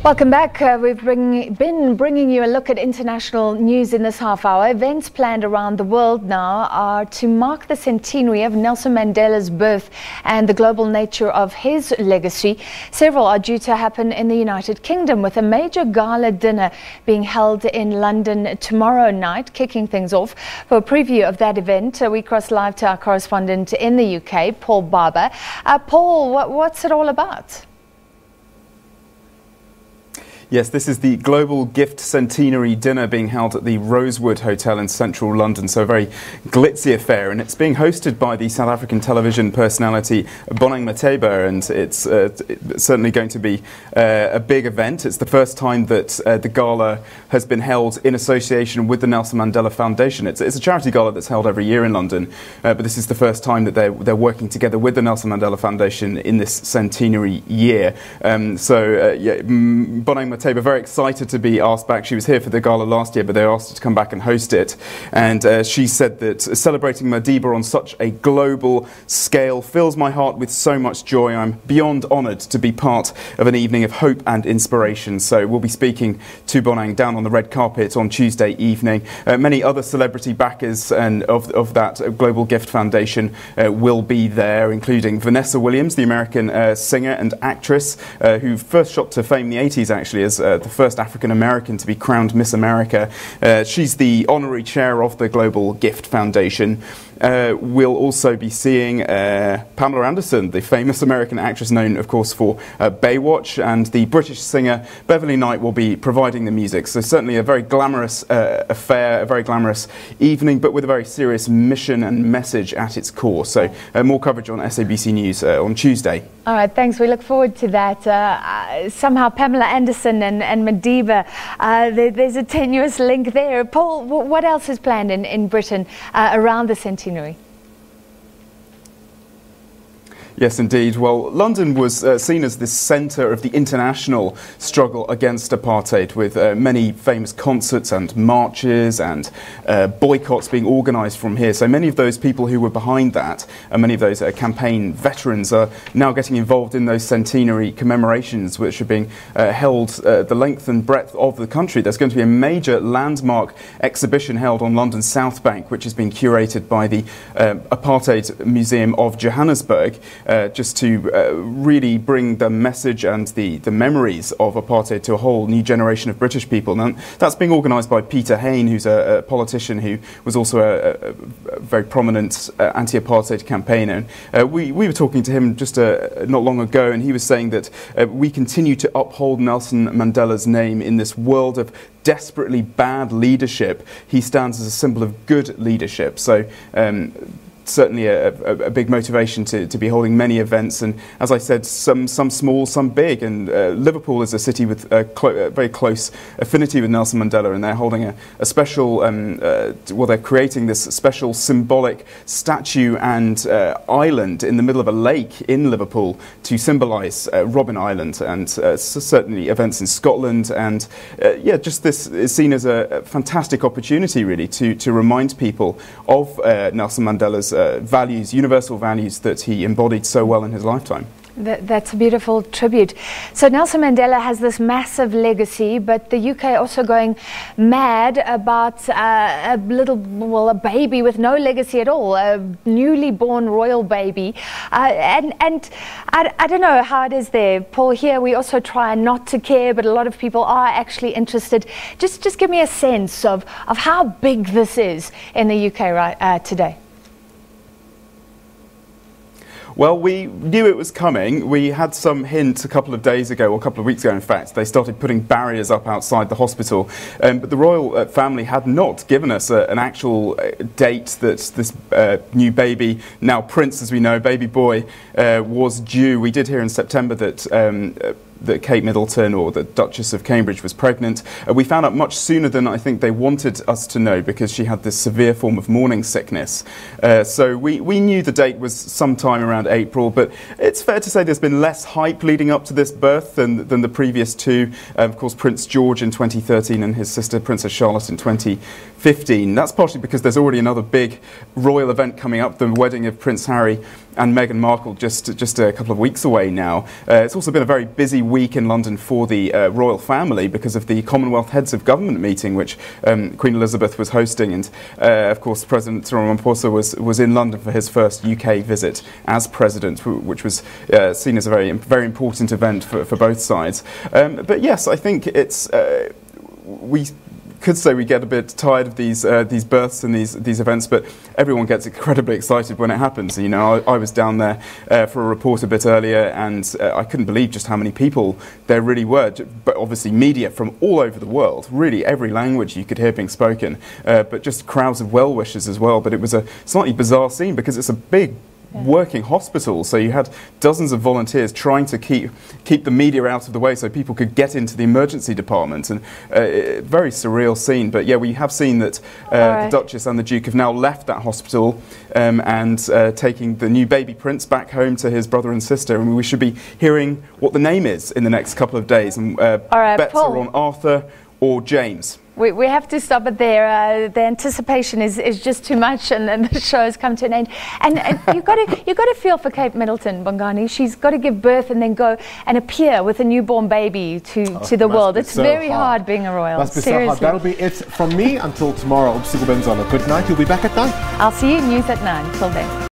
Welcome back. We've been bringing you a look at international news in this half hour. Events planned around the world now are to mark the centenary of Nelson Mandela's birth and the global nature of his legacy. Several are due to happen in the United Kingdom, with a major gala dinner being held in London tomorrow night, kicking things off. For a preview of that event, we cross live to our correspondent in the UK, Paul Barber. Paul, what's it all about? Yes, this is the Global Gift Centenary Dinner being held at the Rosewood Hotel in central London, so a very glitzy affair, and it's being hosted by the South African television personality Bonang Matheba, and it's certainly going to be a big event. It's the first time that the gala has been held in association with the Nelson Mandela Foundation. It's a charity gala that's held every year in London, but this is the first time that they're working together with the Nelson Mandela Foundation in this centenary year. Bonang Matheba very excited to be asked back. She was here for the gala last year, but they asked her to come back and host it. And she said that celebrating Madiba on such a global scale fills my heart with so much joy. I'm beyond honoured to be part of an evening of hope and inspiration. So we'll be speaking to Bonang down on the red carpet on Tuesday evening. Many other celebrity backers of that Global Gift Foundation will be there, including Vanessa Williams, the American singer and actress who first shot to fame in the 80s, actually, as the first African-American to be crowned Miss America. She's the honorary chair of the Global Gift Foundation. We'll also be seeing Pamela Anderson, the famous American actress known, of course, for Baywatch, and the British singer Beverly Knight will be providing the music. So certainly a very glamorous affair, a very glamorous evening, but with a very serious mission and message at its core. So more coverage on SABC News on Tuesday. All right, thanks. We look forward to that. Somehow Pamela Anderson and Madiba, there's a tenuous link there. Paul, what else is planned in Britain around the centenary? Yes, indeed. Well, London was seen as the centre of the international struggle against apartheid, with many famous concerts and marches and boycotts being organised from here. So many of those people who were behind that, and many of those campaign veterans, are now getting involved in those centenary commemorations, which are being held the length and breadth of the country. There's going to be a major landmark exhibition held on London's South Bank, which has been curated by the Apartheid Museum of Johannesburg. Just to really bring the message and the memories of apartheid to a whole new generation of British people. And that's being organised by Peter Hain, who's a politician who was also a very prominent anti-apartheid campaigner. And we were talking to him just not long ago, and he was saying that we continue to uphold Nelson Mandela's name in this world of desperately bad leadership. He stands as a symbol of good leadership. So certainly a big motivation to be holding many events, and as I said, some small, some big. And Liverpool is a city with a very close affinity with Nelson Mandela, and they're holding a special, they're creating this special symbolic statue and island in the middle of a lake in Liverpool to symbolise Robben Island, and certainly events in Scotland. And just this is seen as a fantastic opportunity, really, to remind people of Nelson Mandela's values, universal values that he embodied so well in his lifetime. That's a beautiful tribute. So Nelson Mandela has this massive legacy, but the UK also going mad about a baby with no legacy at all, a newly born royal baby. And I don't know how it is there, Paul. Here we also try not to care, but a lot of people are actually interested. Just give me a sense of how big this is in the UK today. Well, we knew it was coming. We had some hint a couple of days ago, or a couple of weeks ago in fact. They started putting barriers up outside the hospital, but the royal family had not given us an actual date that this new baby, now prince as we know, baby boy, was due. We did hear in September that Kate Middleton, or the Duchess of Cambridge, was pregnant. We found out much sooner than I think they wanted us to know, because she had this severe form of morning sickness. So we knew the date was sometime around April, but it's fair to say there's been less hype leading up to this birth than the previous two. Of course, Prince George in 2013 and his sister Princess Charlotte in 2015. That's partially because there's already another big royal event coming up, the wedding of Prince Harry and Meghan Markle just a couple of weeks away now. It's also been a very busy week in London for the royal family because of the Commonwealth Heads of Government meeting, which Queen Elizabeth was hosting, and of course President Cyril Ramaphosa was in London for his first UK visit as president, which was seen as a very important event for both sides. But yes, I think it's we could say we get a bit tired of these births and these events, but everyone gets incredibly excited when it happens. You know, I was down there for a report a bit earlier, and I couldn't believe just how many people there really were. But obviously, media from all over the world, really every language you could hear being spoken, but just crowds of well-wishers as well. But it was a slightly bizarre scene because it's a big working hospital, so you had dozens of volunteers trying to keep the media out of the way so people could get into the emergency department, and very surreal scene. But yeah, we have seen that the Duchess and the Duke have now left that hospital and taking the new baby prince back home to his brother and sister, and we should be hearing what the name is in the next couple of days, and bets Paul, are on Arthur or James. We have to stop it there. The anticipation is just too much, and then the show has come to an end. And you've got to feel for Kate Middleton, Bongani. She's got to give birth and then go and appear with a newborn baby to the world. It's so very hard being a royal. Must be so hard. That'll be it from me until tomorrow. Good night. You'll be back at 9. I'll see you news at 9. Till then.